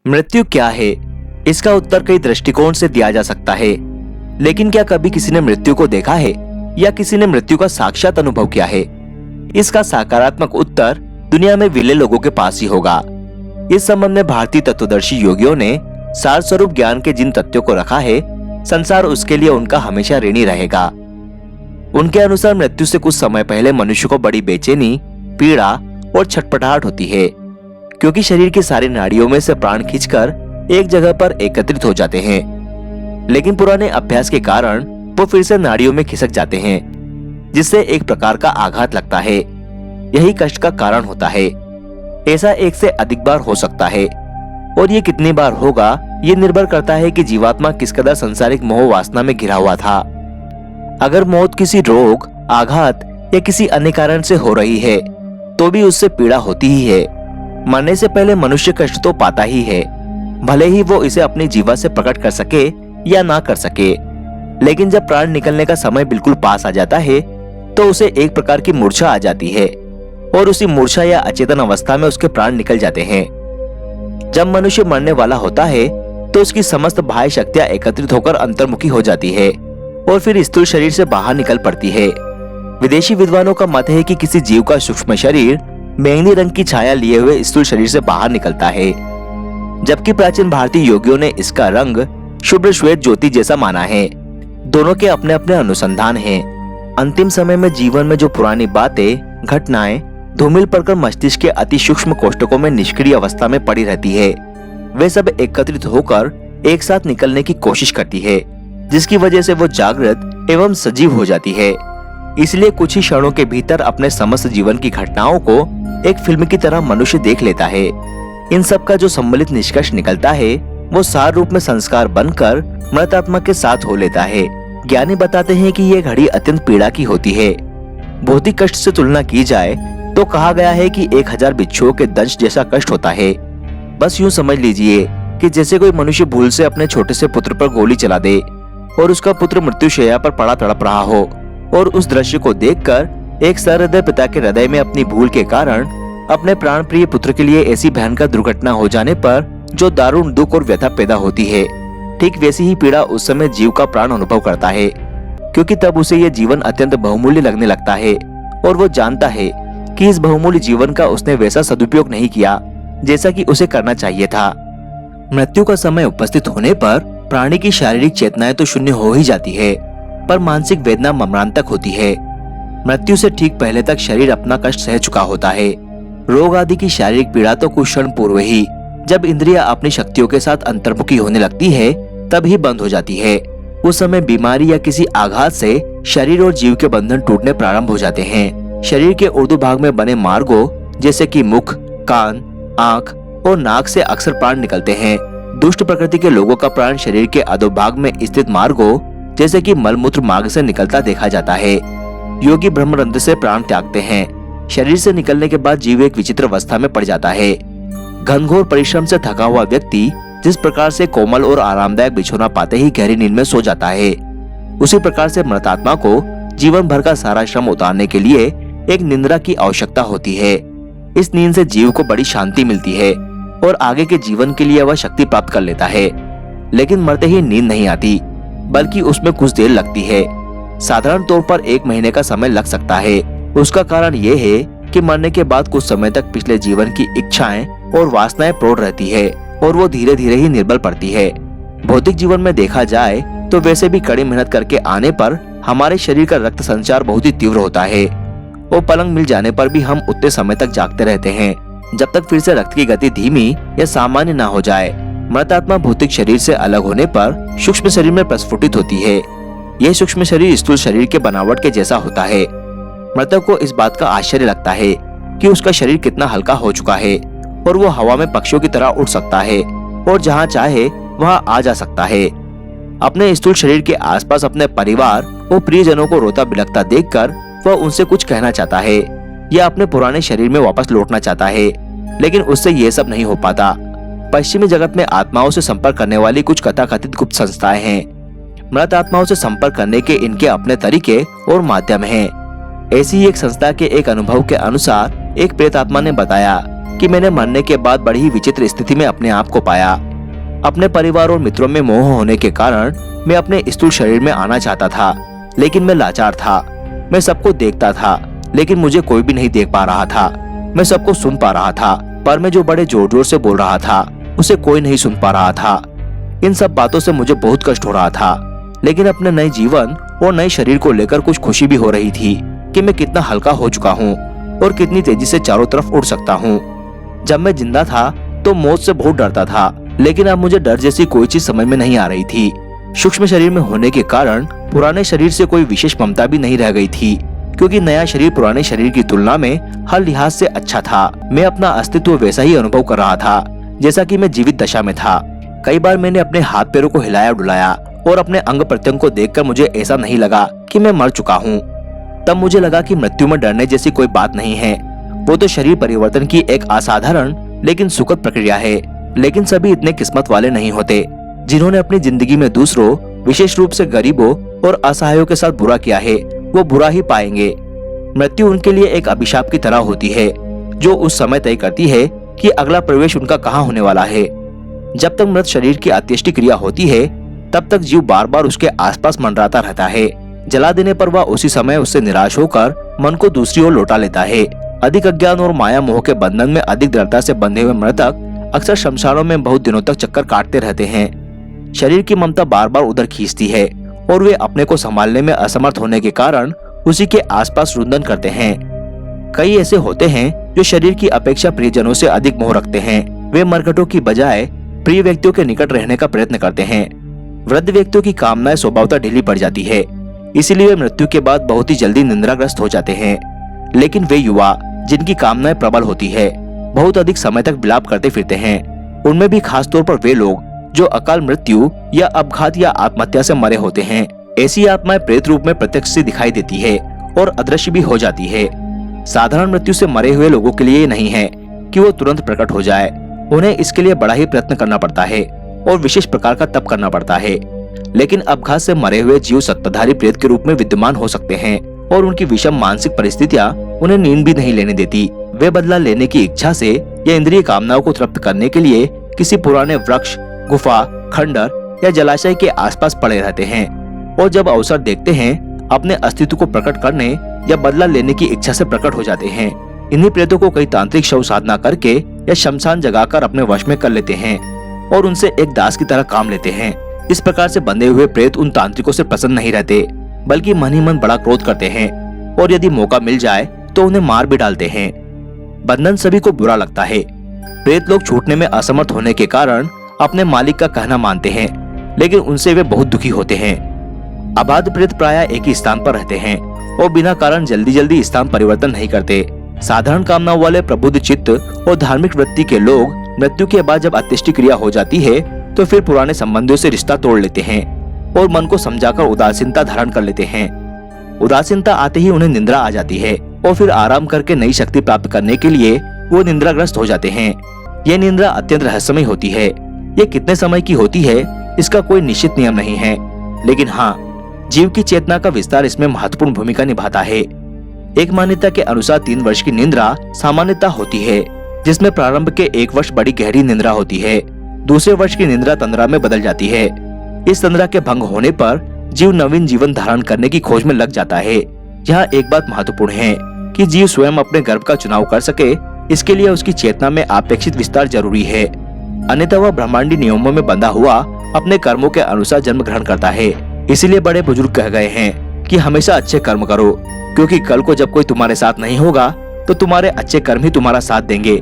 मृत्यु क्या है? इसका उत्तर कई दृष्टिकोण से दिया जा सकता है, लेकिन क्या कभी किसी ने मृत्यु को देखा है या किसी ने मृत्यु का साक्षात अनुभव किया है? इसका सकारात्मक उत्तर दुनिया में विरले लोगों के पास ही होगा। इस संबंध में भारतीय तत्वदर्शी योगियों ने सार स्वरूप ज्ञान के जिन तथ्यों को रखा है, संसार उसके लिए उनका हमेशा ऋणी रहेगा। उनके अनुसार मृत्यु से कुछ समय पहले मनुष्य को बड़ी बेचैनी, पीड़ा और छटपटाहट होती है, क्योंकि शरीर की सारी नाड़ियों में से प्राण खींचकर एक जगह पर एकत्रित हो जाते हैं। लेकिन पुराने अभ्यास के कारण वो फिर से नाड़ियों में खिसक जाते हैं, जिससे एक प्रकार का आघात लगता है। यही कष्ट का कारण होता है। ऐसा एक से अधिक बार हो सकता है, और ये कितनी बार होगा ये निर्भर करता है कि जीवात्मा किस कदर सांसारिक मोह वासना में घिरा हुआ था। अगर मौत किसी रोग, आघात या किसी अन्य कारण से हो रही है तो भी उससे पीड़ा होती ही है। मरने से पहले मनुष्य कष्ट तो पाता ही है, भले ही वो इसे अपनी जीवा से प्रकट कर सके या ना कर सके। लेकिन जब प्राण निकलने का समय बिल्कुल पास आ जाता है तो उसे एक प्रकार की मूर्छा आ जाती है, और उसी मूर्छा या अचेतन अवस्था में उसके प्राण निकल जाते हैं। जब मनुष्य मरने वाला होता है तो उसकी समस्त बाह्य शक्तियां एकत्रित होकर अंतर्मुखी हो जाती है और फिर स्थूल शरीर से बाहर निकल पड़ती है। विदेशी विद्वानों का मत है कि किसी जीव का सूक्ष्म शरीर बैंगनी रंग की छाया लिए हुए स्थूल शरीर से बाहर निकलता है, जबकि प्राचीन भारतीय योगियों ने इसका रंग शुभ्र श्वेत ज्योति जैसा माना है। दोनों के अपने अपने अनुसंधान हैं। अंतिम समय में जीवन में जो पुरानी बातें, घटनाएं धूमिल पड़कर मस्तिष्क के अति सूक्ष्म कोष्ठकों में निष्क्रिय अवस्था में पड़ी रहती है, वे सब एकत्रित होकर एक साथ निकलने की कोशिश करती है, जिसकी वजह से वो जागृत एवं सजीव हो जाती है। इसलिए कुछ ही क्षणों के भीतर अपने समस्त जीवन की घटनाओं को एक फिल्म की तरह मनुष्य देख लेता है। इन सब का जो सम्मिलित निष्कर्ष निकलता है वो सार रूप में संस्कार बनकर मृत आत्मा के साथ हो लेता है। ज्ञानी बताते हैं कि ये घड़ी अत्यंत पीड़ा की होती है। भौतिक कष्ट से तुलना की जाए तो कहा गया है कि 1000 बिच्छुओं के दंश जैसा कष्ट होता है। बस यूं समझ लीजिए कि जैसे कोई मनुष्य भूल से अपने छोटे से पुत्र पर गोली चला दे और उसका पुत्र मृत्युशैया पर पड़ा तड़प रहा हो, और उस दृश्य को देखकर एक सहृदय पिता के हृदय में अपनी भूल के कारण अपने प्राण प्रिय पुत्र के लिए ऐसी भयंकर दुर्घटना हो जाने पर जो दारुण दुख और व्यथा पैदा होती है, ठीक वैसी ही पीड़ा उस समय जीव का प्राण अनुभव करता है, क्योंकि तब उसे यह जीवन अत्यंत बहुमूल्य लगने लगता है और वो जानता है कि इस बहुमूल्य जीवन का उसने वैसा सदुपयोग नहीं किया जैसा कि उसे करना चाहिए था। मृत्यु का समय उपस्थित होने पर प्राणी की शारीरिक चेतनाएं तो शून्य हो ही जाती है, पर मानसिक वेदना मर्मांतक होती है। मृत्यु से ठीक पहले तक शरीर अपना कष्ट सह चुका होता है। रोग आदि की शारीरिक पीड़ा तो कुछ क्षण पूर्व ही, जब इंद्रियां अपनी शक्तियों के साथ अंतर्मुखी होने लगती है, तब ही बंद हो जाती है। उस समय बीमारी या किसी आघात से शरीर और जीव के बंधन टूटने प्रारंभ हो जाते हैं। शरीर के ऊर्ध्व भाग में बने मार्गों जैसे कि मुख, कान, आंख और नाक से अक्सर प्राण निकलते हैं। दुष्ट प्रकृति के लोगों का प्राण शरीर के अधोभाग में स्थित मार्गों जैसे कि मलमूत्र मार्ग से निकलता देखा जाता है। योगी ब्रह्मरंध्र से प्राण त्यागते हैं। शरीर से निकलने के बाद जीव एक विचित्र अवस्था में पड़ जाता है। घनघोर परिश्रम से थका हुआ व्यक्ति जिस प्रकार से कोमल और आरामदायक बिछौना पाते ही गहरी नींद में सो जाता है, उसी प्रकार से मृतात्मा को जीवन भर का सारा श्रम उतारने के लिए एक निद्रा की आवश्यकता होती है। इस नींद से जीव को बड़ी शांति मिलती है और आगे के जीवन के लिए वह शक्ति प्राप्त कर लेता है। लेकिन मरते ही नींद नहीं आती, बल्कि उसमें कुछ देर लगती है। साधारण तौर पर 1 महीने का समय लग सकता है। उसका कारण ये है कि मरने के बाद कुछ समय तक पिछले जीवन की इच्छाएं और वासनाएं प्रौढ़ रहती है और वो धीरे धीरे ही निर्बल पड़ती है। भौतिक जीवन में देखा जाए तो वैसे भी कड़ी मेहनत करके आने पर हमारे शरीर का रक्त संचार बहुत ही तीव्र होता है और पलंग मिल जाने पर भी हम उतने समय तक जागते रहते हैं जब तक फिर से रक्त की गति धीमी या सामान्य ना हो जाए। मृतात्मा भौतिक शरीर से अलग होने पर सूक्ष्म शरीर में प्रस्फुटित होती है। यह सूक्ष्म शरीर स्थूल शरीर के बनावट के जैसा होता है। मृतक को इस बात का आश्चर्य लगता है कि उसका शरीर कितना हल्का हो चुका है और वो हवा में पक्षियों की तरह उड़ सकता है और जहाँ चाहे वहाँ आ जा सकता है। अपने स्थूल शरीर के आसपास अपने परिवार और प्रियजनों को रोता बिलखता देखकर वह उनसे कुछ कहना चाहता है या अपने पुराने शरीर में वापस लौटना चाहता है, लेकिन उससे ये सब नहीं हो पाता। पश्चिमी जगत में आत्माओं से संपर्क करने वाली कुछ कथाकथित गुप्त संस्थाएं हैं। मृत आत्माओं से संपर्क करने के इनके अपने तरीके और माध्यम हैं। ऐसी ही एक संस्था के एक अनुभव के अनुसार एक प्रेत आत्मा ने बताया कि मैंने मरने के बाद बड़ी ही विचित्र स्थिति में अपने आप को पाया। अपने परिवार और मित्रों में मोह होने के कारण मैं अपने स्थूल शरीर में आना चाहता था, लेकिन मैं लाचार था। मैं सबको देखता था, लेकिन मुझे कोई भी नहीं देख पा रहा था। मैं सबको सुन पा रहा था, पर मैं जो बड़े जोर जोर से बोल रहा था उसे कोई नहीं सुन पा रहा था। इन सब बातों से मुझे बहुत कष्ट हो रहा था, लेकिन अपने नए जीवन और नए शरीर को लेकर कुछ खुशी भी हो रही थी कि मैं कितना हल्का हो चुका हूँ और कितनी तेजी से चारों तरफ उड़ सकता हूँ। जब मैं जिंदा था तो मौत से बहुत डरता था, लेकिन अब मुझे डर जैसी कोई चीज समझ में नहीं आ रही थी। सूक्ष्म शरीर में होने के कारण पुराने शरीर से कोई विशेष ममता भी नहीं रह गई थी, क्योंकि नया शरीर पुराने शरीर की तुलना में हर लिहाज से अच्छा था। मैं अपना अस्तित्व वैसा ही अनुभव कर रहा था जैसा कि मैं जीवित दशा में था। कई बार मैंने अपने हाथ पैरों को हिलाया डुलाया और अपने अंग प्रत्यंग को देखकर मुझे ऐसा नहीं लगा कि मैं मर चुका हूँ। तब मुझे लगा कि मृत्यु में डरने जैसी कोई बात नहीं है, वो तो शरीर परिवर्तन की एक असाधारण लेकिन सुखद प्रक्रिया है। लेकिन सभी इतने किस्मत वाले नहीं होते जिन्होंने अपनी जिंदगी में दूसरों, विशेष रूप से गरीबों और असहायों के साथ बुरा किया है, वो बुरा ही पाएंगे। मृत्यु उनके लिए एक अभिशाप की तरह होती है, जो उस समय तय करती है कि अगला प्रवेश उनका कहाँ होने वाला है। जब तक मृत शरीर की अंत्येष्टि क्रिया होती है, तब तक जीव बार बार उसके आसपास मंडराता रहता है। जला देने पर वह उसी समय उससे निराश होकर मन को दूसरी ओर लौटा लेता है। अधिक अज्ञान और माया मोह के बंधन में अधिक दृढ़ता से बंधे हुए मृतक अक्सर शमशानों में बहुत दिनों तक चक्कर काटते रहते हैं। शरीर की ममता बार बार उधर खींचती है और वे अपने को संभालने में असमर्थ होने के कारण उसी के आसपास रुंदन करते हैं। कई ऐसे होते हैं जो शरीर की अपेक्षा प्रियजनों से अधिक मोह रखते हैं। वे मरघटों की बजाय प्रिय व्यक्तियों के निकट रहने का प्रयत्न करते हैं। वृद्ध व्यक्तियों की कामनाएं स्वभावतः ढीली पड़ जाती है, इसीलिए वे मृत्यु के बाद बहुत ही जल्दी निंद्राग्रस्त हो जाते हैं। लेकिन वे युवा जिनकी कामनाएं प्रबल होती है, बहुत अधिक समय तक विलाप करते फिरते हैं। उनमें भी खास तौर पर वे लोग जो अकाल मृत्यु या अपघात या आत्महत्या से मरे होते हैं। ऐसी आत्माएं प्रेत रूप में प्रत्यक्ष से दिखाई देती है और अदृश्य भी हो जाती है। साधारण मृत्यु से मरे हुए लोगों के लिए ये नहीं है कि वो तुरंत प्रकट हो जाए। उन्हें इसके लिए बड़ा ही प्रयत्न करना पड़ता है और विशेष प्रकार का तप करना पड़ता है। लेकिन अपघात से मरे हुए जीव सत्ताधारी प्रेत के रूप में विद्यमान हो सकते हैं और उनकी विषम मानसिक परिस्थितियां उन्हें नींद भी नहीं लेने देती। वे बदला लेने की इच्छा से या इंद्रिय कामनाओं को तृप्त करने के लिए किसी पुराने वृक्ष, गुफा, खंडर या जलाशय के आसपास पड़े रहते हैं और जब अवसर देखते हैं अपने अस्तित्व को प्रकट करने या बदला लेने की इच्छा से प्रकट हो जाते हैं। इन्हीं प्रेतों को कई तांत्रिक शव साधना करके या शमशान जगाकर अपने वश में कर लेते हैं और उनसे एक दास की तरह काम लेते हैं। इस प्रकार से बंधे हुए प्रेत उन तांत्रिकों से प्रसन्न नहीं रहते, बल्कि मन ही मन बड़ा क्रोध करते हैं और यदि मौका मिल जाए तो उन्हें मार भी डालते हैं। बंधन सभी को बुरा लगता है। प्रेत लोग छूटने में असमर्थ होने के कारण अपने मालिक का कहना मानते हैं, लेकिन उनसे वे बहुत दुखी होते हैं। अबाध प्रेत प्रायः एक ही स्थान पर रहते हैं और बिना कारण जल्दी जल्दी स्थान परिवर्तन नहीं करते। साधारण कामनाओं वाले प्रबुद्ध चित्त और धार्मिक वृत्ति के लोग मृत्यु के बाद जब अंत्येष्टि क्रिया हो जाती है तो फिर पुराने संबंधियों से रिश्ता तोड़ लेते हैं और मन को समझाकर उदासीनता धारण कर लेते हैं। उदासीनता आते ही उन्हें निंद्रा आ जाती है और फिर आराम करके नई शक्ति प्राप्त करने के लिए वो निंद्राग्रस्त हो जाते हैं। ये निंद्रा अत्यंत रहस्यमय होती है। ये कितने समय की होती है इसका कोई निश्चित नियम नहीं है, लेकिन हाँ, जीव की चेतना का विस्तार इसमें महत्वपूर्ण भूमिका निभाता है। एक मान्यता के अनुसार 3 वर्ष की निंद्रा सामान्यता होती है, जिसमें प्रारंभ के 1 वर्ष बड़ी गहरी निंद्रा होती है। दूसरे वर्ष की निंद्रा तंद्रा में बदल जाती है। इस तंद्रा के भंग होने पर जीव नवीन जीवन धारण करने की खोज में लग जाता है। यहाँ एक बात महत्वपूर्ण है कि जीव स्वयं अपने गर्भ का चुनाव कर सके, इसके लिए उसकी चेतना में अपेक्षित विस्तार जरूरी है। अन्यथा वह ब्रह्मांडी नियमों में बंधा हुआ अपने कर्मों के अनुसार जन्म ग्रहण करता है। इसीलिए बड़े बुजुर्ग कह गए हैं कि हमेशा अच्छे कर्म करो, क्योंकि कल को जब कोई तुम्हारे साथ नहीं होगा तो तुम्हारे अच्छे कर्म ही तुम्हारा साथ देंगे।